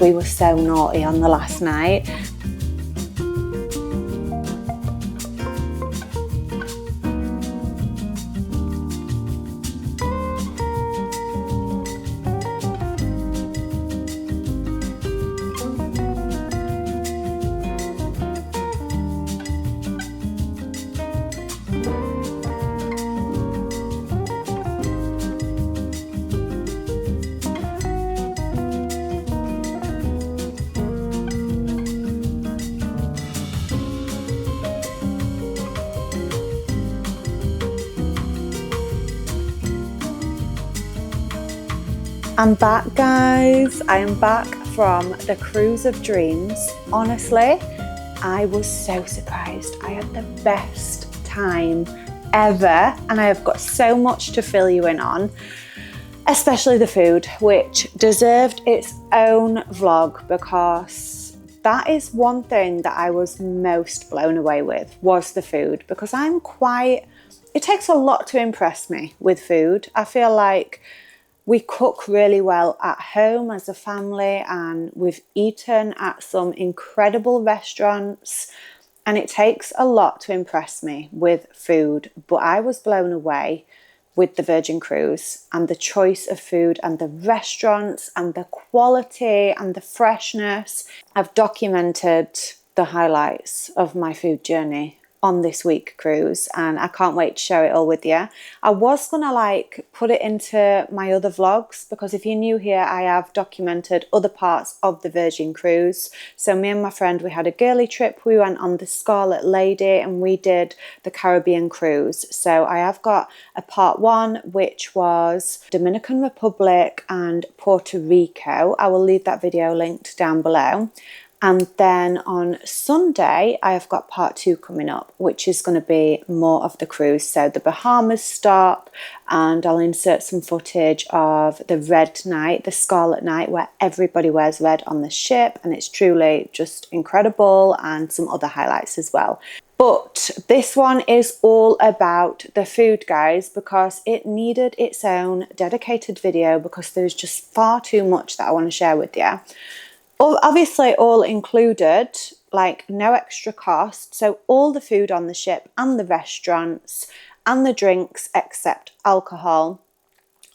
we were so naughty on the last night. I'm back, guys. I am back from the cruise of dreams. Honestly, I was so surprised. I had the best time ever, and I have got so much to fill you in on, especially the food, which deserved its own vlog, because that is one thing that I was most blown away with, was the food, because it takes a lot to impress me with food. I feel like we cook really well at home as a family, and we've eaten at some incredible restaurants, and it takes a lot to impress me with food. But I was blown away with the Virgin Cruise and the choice of food and the restaurants and the quality and the freshness. I've documented the highlights of my food journey on this week cruise, and I can't wait to share it all with you. I was gonna put it into my other vlogs, because if you're new here, I have documented other parts of the Virgin Cruise. So me and my friend, we had a girly trip. We went on the Scarlet Lady and we did the Caribbean cruise. So I have got a part 1, which was Dominican Republic and Puerto Rico. I will leave that video linked down below. And then on Sunday, I have got part 2 coming up, which is going to be more of the cruise. So the Bahamas stop, and I'll insert some footage of the red night, the Scarlet night, where everybody wears red on the ship. And it's truly just incredible, and some other highlights as well. But this one is all about the food, guys, because it needed its own dedicated video, because there's just far too much that I want to share with you. Obviously all included, like no extra cost. So all the food on the ship and the restaurants and the drinks, except alcohol,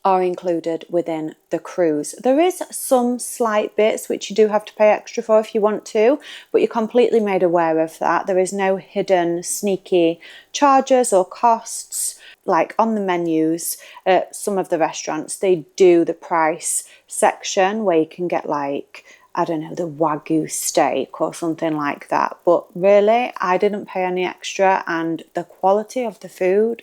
are included within the cruise. There is some slight bits which you do have to pay extra for if you want to, but you're completely made aware of that. There is no hidden sneaky charges or costs. Like on the menus at some of the restaurants, they do the price section where you can get I don't know, the Wagyu steak or something like that. But really, I didn't pay any extra, and the quality of the food,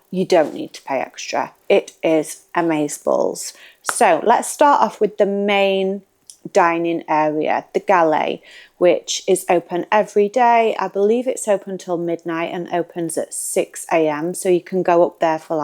you don't need to pay extra. It is amazeballs. So let's start off with the main dining area, the Galley, which is open every day. I believe it's open till midnight and opens at 6 a.m. So you can go up there for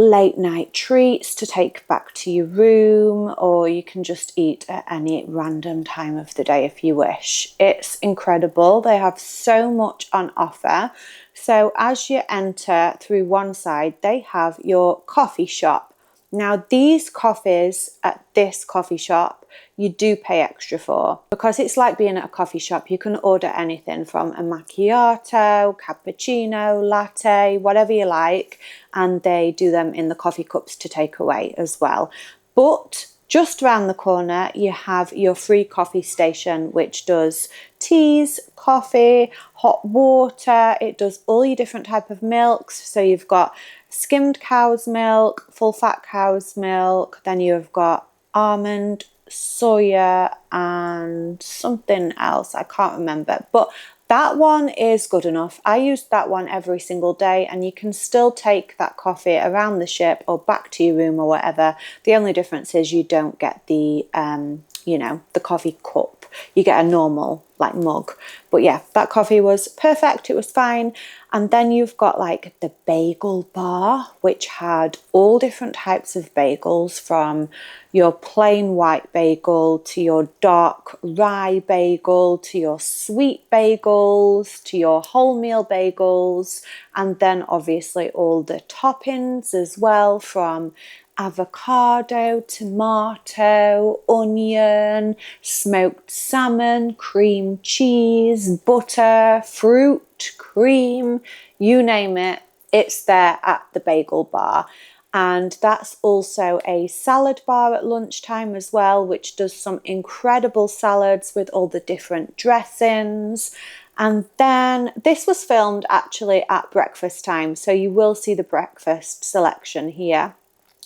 late night treats to take back to your room, or you can just eat at any random time of the day if you wish. It's incredible. They have so much on offer. So as you enter through one side, they have your coffee shop. Now these coffees at this coffee shop, you do pay extra for, because it's like being at a coffee shop. You can order anything from a macchiato, cappuccino, latte, whatever you like, and they do them in the coffee cups to take away as well. But just around the corner, you have your free coffee station, which does teas, coffee, hot water. It does all your different type of milks. So you've got skimmed cow's milk, full fat cow's milk, then you've got almond, soya, and something else I can't remember, but that one is good enough. I used that one every single day, and you can still take that coffee around the ship or back to your room or whatever. The only difference is you don't get the the coffee cup. You get a normal mug. But yeah, that coffee was perfect. It was fine. And then you've got the bagel bar, which had all different types of bagels, from your plain white bagel to your dark rye bagel to your sweet bagels to your wholemeal bagels, and then obviously all the toppings as well, from avocado, tomato, onion, smoked salmon, cream cheese, butter, fruit, cream, you name it, it's there at the bagel bar. And that's also a salad bar at lunchtime as well, which does some incredible salads with all the different dressings. And then this was filmed actually at breakfast time, so you will see the breakfast selection here.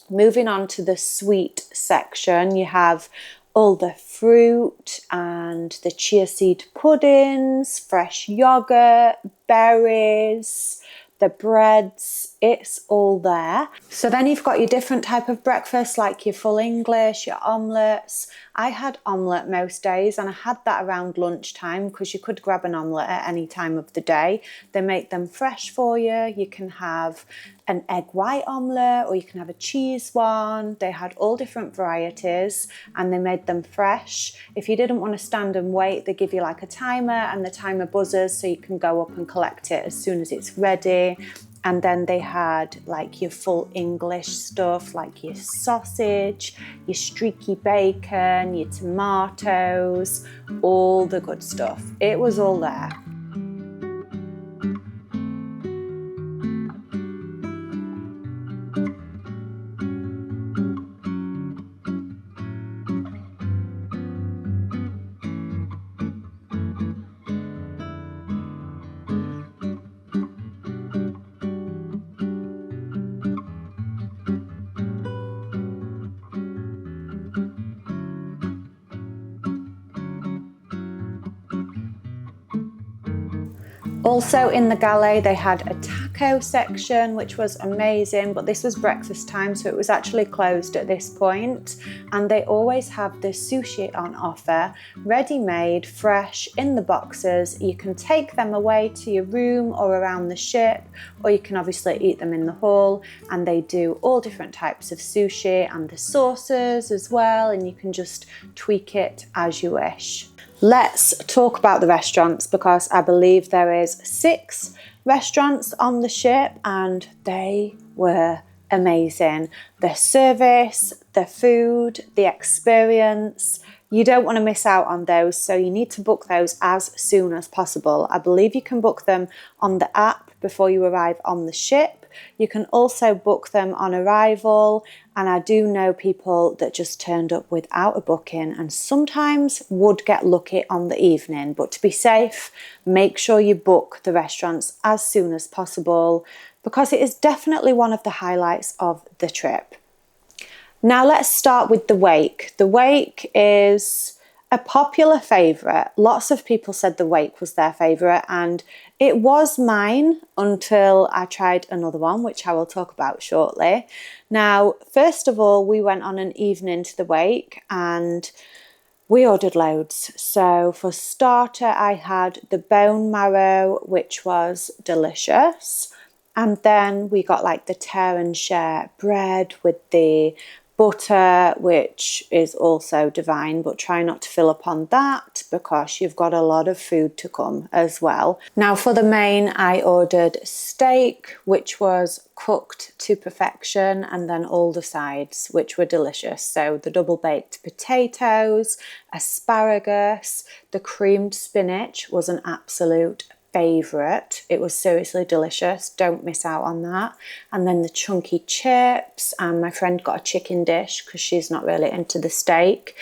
Moving on to the sweet section, you have all the fruit and the chia seed puddings, fresh yogurt, berries, the breads, it's all there. So then you've got your different type of breakfast, like your full English, your omelettes. I had omelette most days, and I had that around lunchtime because you could grab an omelette at any time of the day. They make them fresh for you. You can have an egg white omelette, or you can have a cheese one. They had all different varieties and they made them fresh. If you didn't want to stand and wait, they give you like a timer, and the timer buzzes so you can go up and collect it as soon as it's ready. And then they had like your full English stuff, like your sausage, your streaky bacon, your tomatoes, all the good stuff. It was all there. Also in the Galley, they had a taco section, which was amazing, but this was breakfast time, so it was actually closed at this point. And they always have the sushi on offer, ready-made, fresh, in the boxes. You can take them away to your room or around the ship, or you can obviously eat them in the hall. And they do all different types of sushi and the sauces as well, and you can just tweak it as you wish. Let's talk about the restaurants, because I believe there is 6 restaurants on the ship and they were amazing. The service, the food, the experience, you don't want to miss out on those, so you need to book those as soon as possible. I believe you can book them on the app before you arrive on the ship. You can also book them on arrival, and I do know people that just turned up without a booking and sometimes would get lucky on the evening. But to be safe, make sure you book the restaurants as soon as possible, because it is definitely one of the highlights of the trip. Now let's start with the wake. The wake is a popular favourite. Lots of people said the wake was their favourite, and it was mine until I tried another one, which I will talk about shortly. Now, first of all, we went on an evening to the wake and we ordered loads. So for starter, I had the bone marrow, which was delicious. And then we got like the tear and share bread with the butter, which is also divine, but try not to fill up on that because you've got a lot of food to come as well. Now for the main, I ordered steak, which was cooked to perfection, and then all the sides, which were delicious. So the double baked potatoes, asparagus, the creamed spinach was an absolute favourite. It was seriously delicious. Don't miss out on that. And then the chunky chips, and my friend got a chicken dish because she's not really into the steak.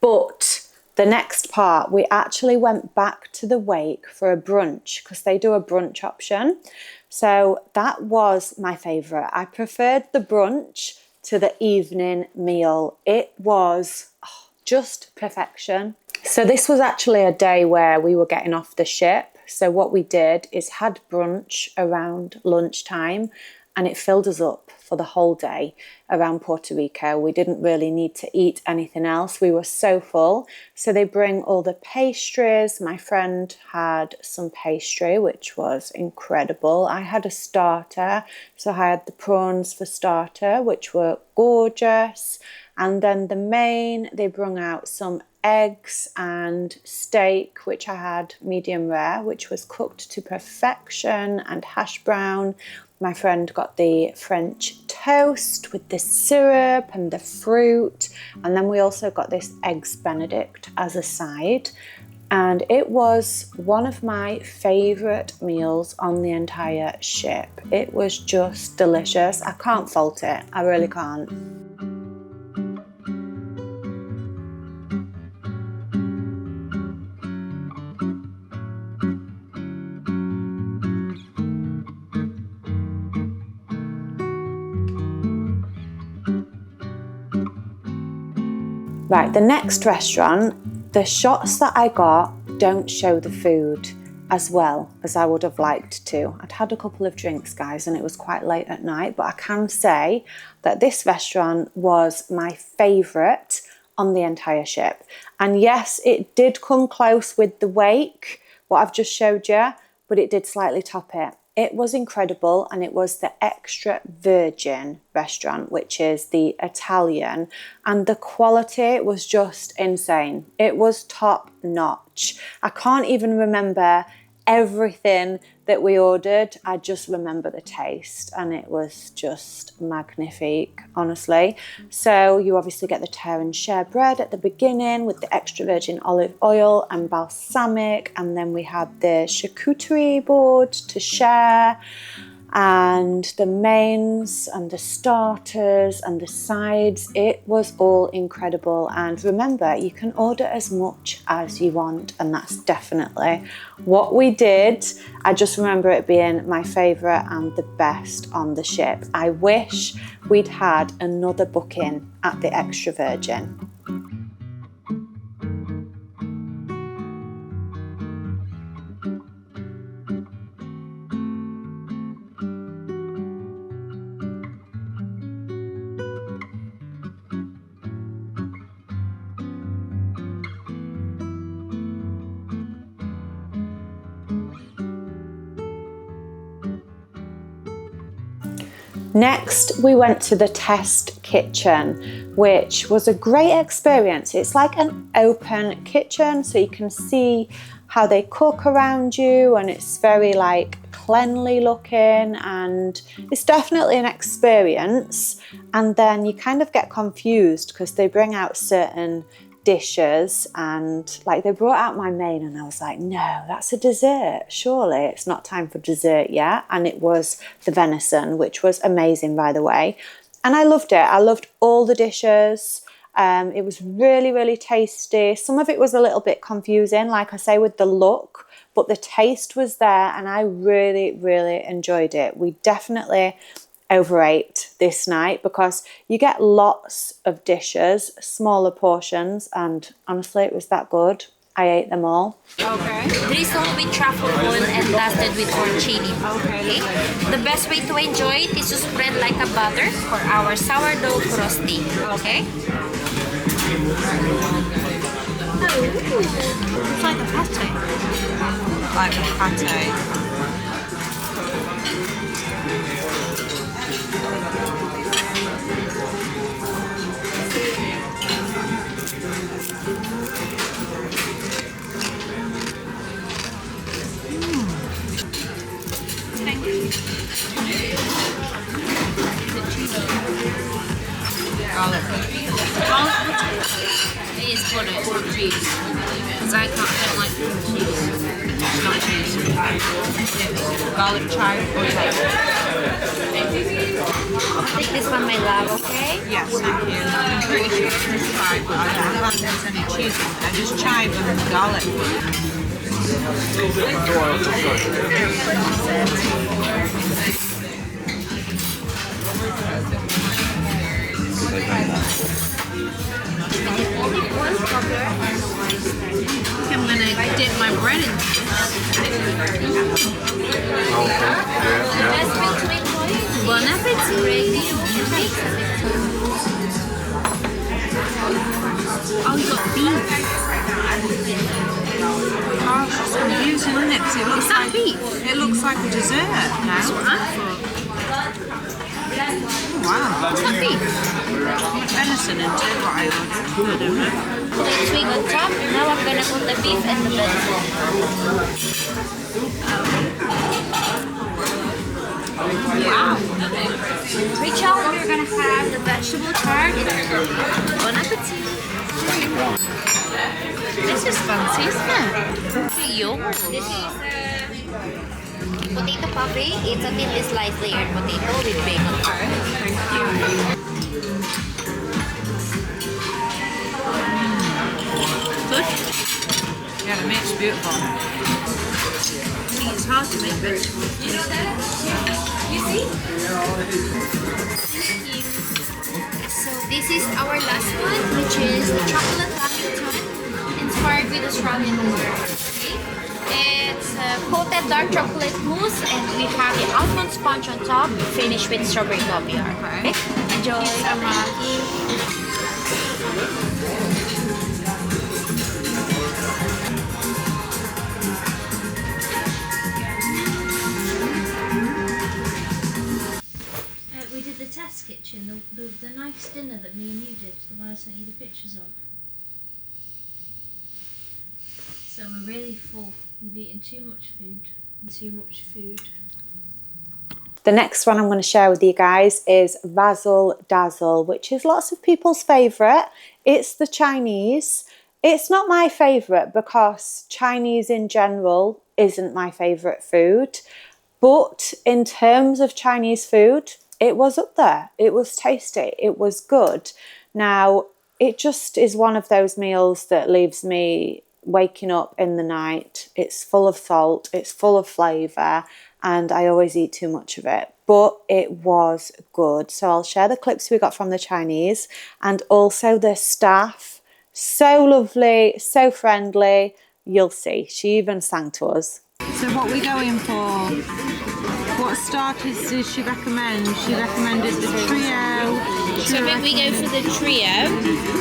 But the next part, we actually went back to the wake for a brunch because they do a brunch option. So that was my favourite. I preferred the brunch to the evening meal. It was just perfection. So this was actually a day where we were getting off the ship. So what we did is had brunch around lunchtime, and it filled us up for the whole day around Puerto Rico. We didn't really need to eat anything else. We were so full. So they bring all the pastries. My friend had some pastry, which was incredible. I had a starter. So I had the prawns for starter, which were gorgeous. And then the main, they brought out some eggs and steak, which I had medium rare, which was cooked to perfection, and hash brown. My friend got the French toast with the syrup and the fruit. And then we also got this eggs Benedict as a side. And it was one of my favourite meals on the entire ship. It was just delicious. I can't fault it. I really can't. Right, the next restaurant, the shots that I got don't show the food as well as I would have liked to. I'd had a couple of drinks, guys, and it was quite late at night, but I can say that this restaurant was my favourite on the entire ship. And yes, it did come close with the wake, what I've just showed you, but it did slightly top it. It was incredible, and it was the Extra Virgin restaurant, which is the Italian, and the quality was just insane. It was top notch. I can't even remember everything that we ordered. I just remember the taste, and it was just magnifique, honestly. So you obviously get the tear and share bread at the beginning with the extra virgin olive oil and balsamic, and then we have the charcuterie board to share, and the mains and the starters and the sides. It was all incredible. And remember, you can order as much as you want, and that's definitely what we did. I just remember it being my favourite and the best on the ship. I wish we'd had another booking at the Extra Virgin. Next, we went to the test kitchen, which was a great experience. It's like an open kitchen, so you can see how they cook around you, and it's very like cleanly looking, and it's definitely an experience. And then you kind of get confused because they bring out certain dishes, and like they brought out my main, and I was like, no, that's a dessert, surely it's not time for dessert yet. And it was the venison, which was amazing, by the way, and I loved it. I loved all the dishes. It was really, really tasty. Some of it was a little bit confusing, like I say, with the look, but the taste was there, and I really, really enjoyed it. We definitely overate this night because you get lots of dishes, smaller portions, and honestly, it was that good. I ate them all. Okay. Drizzled with truffle oil and dusted with orange chili. Okay. The best way to enjoy it is to spread like a butter for our sourdough frosting. Okay? It's like a pate. Like a pate. It is butter, it's not cheese. Because I don't like cheese. It's not cheese. It's garlic chive or I'll take this one, my love, okay? Yes, thank you. I'm pretty sure it's fine, but I don't think there's any cheese in it. I just chive and garlic. I'm gonna dip my bread in. Bon appetit, ready? Oh, you got beef. Oh, it's confusing, isn't it? 'Cause it looks like beef. It looks like a dessert now. That's what I thought. Oh, wow. It's not beef. venison into what I ordered. I don't know. Potato swing on top. Now I'm gonna put the beef and the vegetables. Wow. Rachel, we're gonna have the vegetable tart. Bon appetit. This is fancy, isn't it? This is potato puffy. It's a thinly sliced layered potato with bacon tart. Thank you. Good. Yeah, the meat's beautiful. I think it's hard to make vegetables. You see? So this is our last one, which is the chocolate lamington, inspired with Australian dessert. Okay? It's coated dark chocolate mousse, and we have the almond sponge on top, finished with strawberry caviar. Okay? Enjoy. So much. We did the test kitchen, the nice dinner that me and you did, the one I sent you the pictures of. So we're really full. We've eaten too much food. The next one I'm going to share with you guys is Razzle Dazzle, which is lots of people's favourite. It's the Chinese. It's not my favourite because Chinese in general isn't my favourite food. But in terms of Chinese food, it was up there. It was tasty. It was good. Now, it just is one of those meals that leaves me waking up in the night. It's full of salt. It's full of flavour. And I always eat too much of it. But it was good. So I'll share the clips we got from the Chinese. And also the staff. So lovely. So friendly. You'll see. She even sang to us. So what are we going for? What starters does she recommend? She recommended the trio. So I think we go for the trio.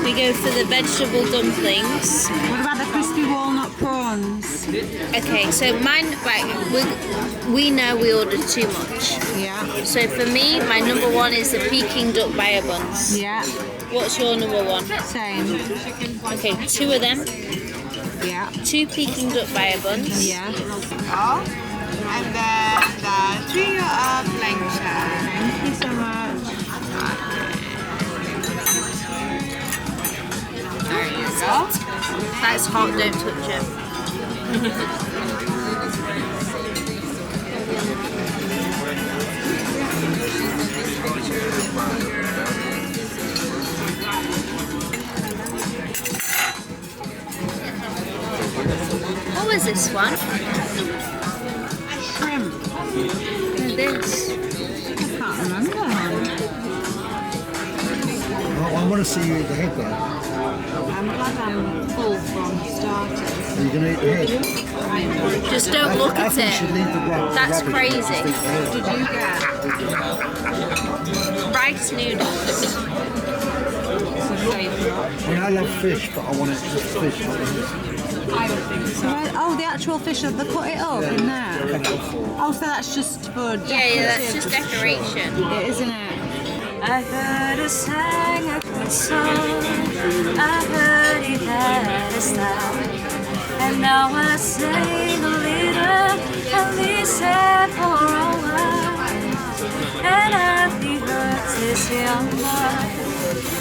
We go for the vegetable dumplings. What about the crispy walnut prawns? Okay, so mine, right, we know we ordered too much. Yeah. So for me, my number one is the Peking duck bio buns. Yeah. What's your number one? Same. Okay, two of them. Yeah. Two Peking duck bio buns. Yeah. And then the trio of plancha. Thank you so much. There you go. That's hot, don't touch it. What was this one? Shrimp. This. I can't remember. I want to see you eat the head though. I'm glad I'm full from starters. Are you going to eat the head? Just don't look I at think you should leave the it. That's rubbish crazy. and just eat the head. Did you get? Rice noodles. It's a favourite. I mean, I love fish, but I want it just fish. Not the I would think so. Oh, the actual fish, they cut it up in there. Oh, so that's just for decorative. Yeah, that's just decoration. It, isn't it? I heard a sang a good song. I heard he had a style. And now I sing a little and listen for a while. And as he hurts his young love,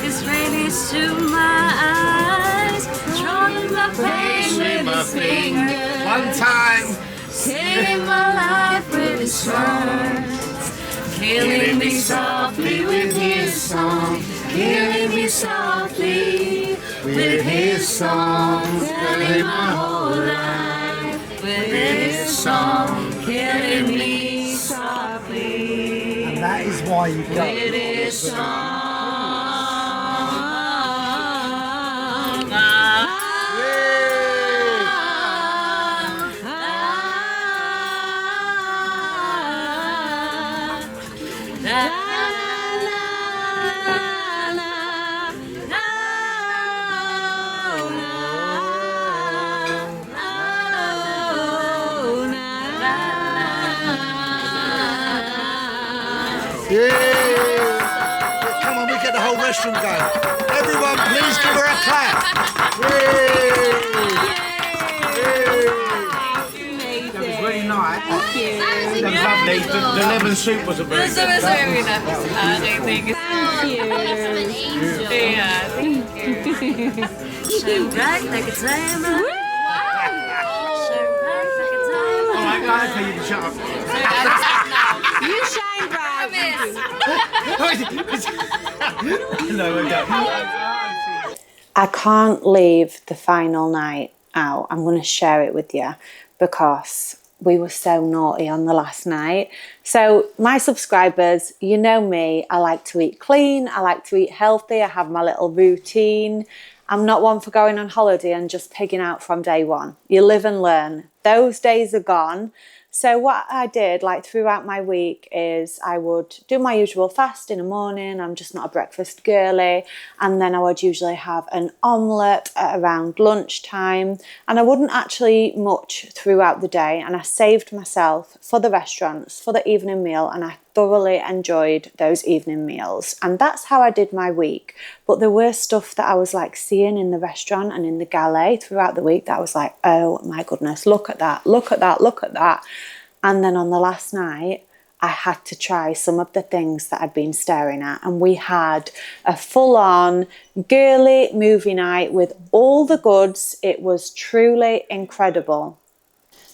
his rays to my eyes, drawing my pain with his fingers. One time. Saving my life with his words, killing me softly with his song, killing me softly with his song, filling my whole life with his song, killing me softly And that is why you go. with his song. Yeah. Come on, we get the whole restaurant going. Everyone, please give her a clap. That was really nice. Thank you. That was lovely. The lemon soup was a very good. Very nice. Thank you. Yeah, thank you. Shine bright like a diamond. Shine bright like a diamond. All right, guys, you can shut up. You shine bright. No, we're done. I can't leave the final night out. I'm going to share it with you because we were so naughty on the last night. So my subscribers, you know me, I like to eat clean, I like to eat healthy, I have my little routine. I'm not one for going on holiday and just pigging out from day one. You live and learn. Those days are gone. So what I did like throughout my week is I would do my usual fast in the morning. I'm just not a breakfast girly. And then I would usually have an omelette at around lunchtime. And I wouldn't actually eat much throughout the day. And I saved myself for the restaurants, for the evening meal. And I thoroughly enjoyed those evening meals. And that's how I did my week. But there were stuff that I was like seeing in the restaurant and in the Galley throughout the week that I was like, oh my goodness, look at that, look at that, look at that. And then on the last night, I had to try some of the things that I'd been staring at. And we had a full-on girly movie night with all the goods. It was truly incredible.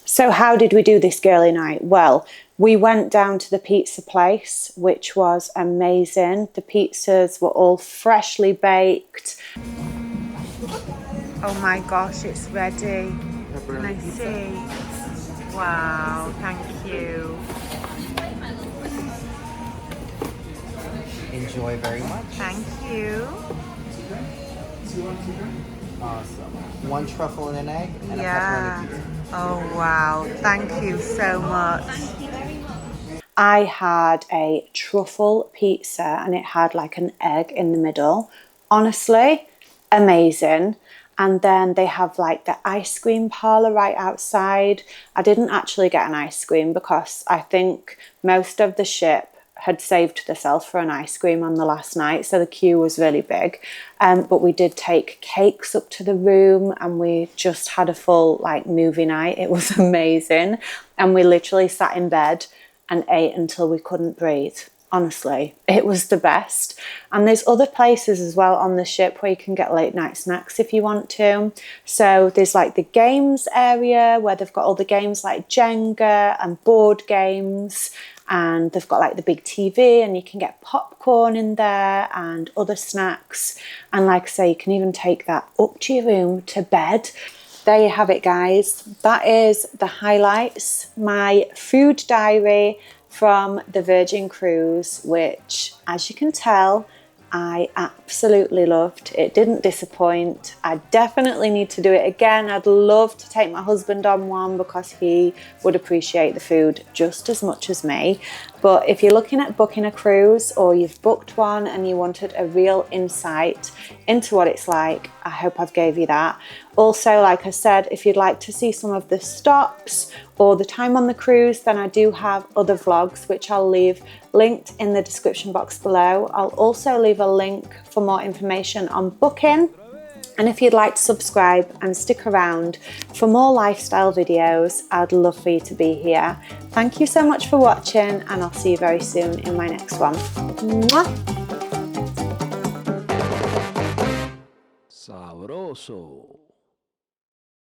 So how did we do this girly night? Well, we went down to the pizza place, which was amazing. The pizzas were all freshly baked. Oh my gosh, it's ready. Can I see? Wow, thank you. Enjoy very much. Thank you. Awesome. One truffle and an egg and Yeah. a pepperoni pizza. Oh wow, thank you so much. I had a truffle pizza and it had like an egg in the middle. Honestly, amazing. And then they have like the ice cream parlour right outside. I didn't actually get an ice cream because I think most of the ship had saved themselves for an ice cream on the last night, so the queue was really big. But we did take cakes up to the room and we just had a full like movie night. It was amazing. And we literally sat in bed and ate until we couldn't breathe. Honestly, it was the best. And there's other places as well on the ship where you can get late night snacks if you want to. So there's like the games area where they've got all the games like Jenga and board games. And they've got like the big TV and you can get popcorn in there and other snacks. And like I say, you can even take that up to your room to bed. There you have it, guys. That is the highlights, my food diary from the Virgin Cruise, which, as you can tell, I absolutely loved. It didn't disappoint. I definitely need to do it again. I'd love to take my husband on one because he would appreciate the food just as much as me. But if you're looking at booking a cruise or you've booked one and you wanted a real insight into what it's like, I hope I've gave you that. Also, like I said, if you'd like to see some of the stops or the time on the cruise, then I do have other vlogs, which I'll leave linked in the description box below. I'll also leave a link for more information on booking. And if you'd like to subscribe and stick around for more lifestyle videos, I'd love for you to be here. Thank you so much for watching and I'll see you very soon in my next one. Mwah! Sabroso.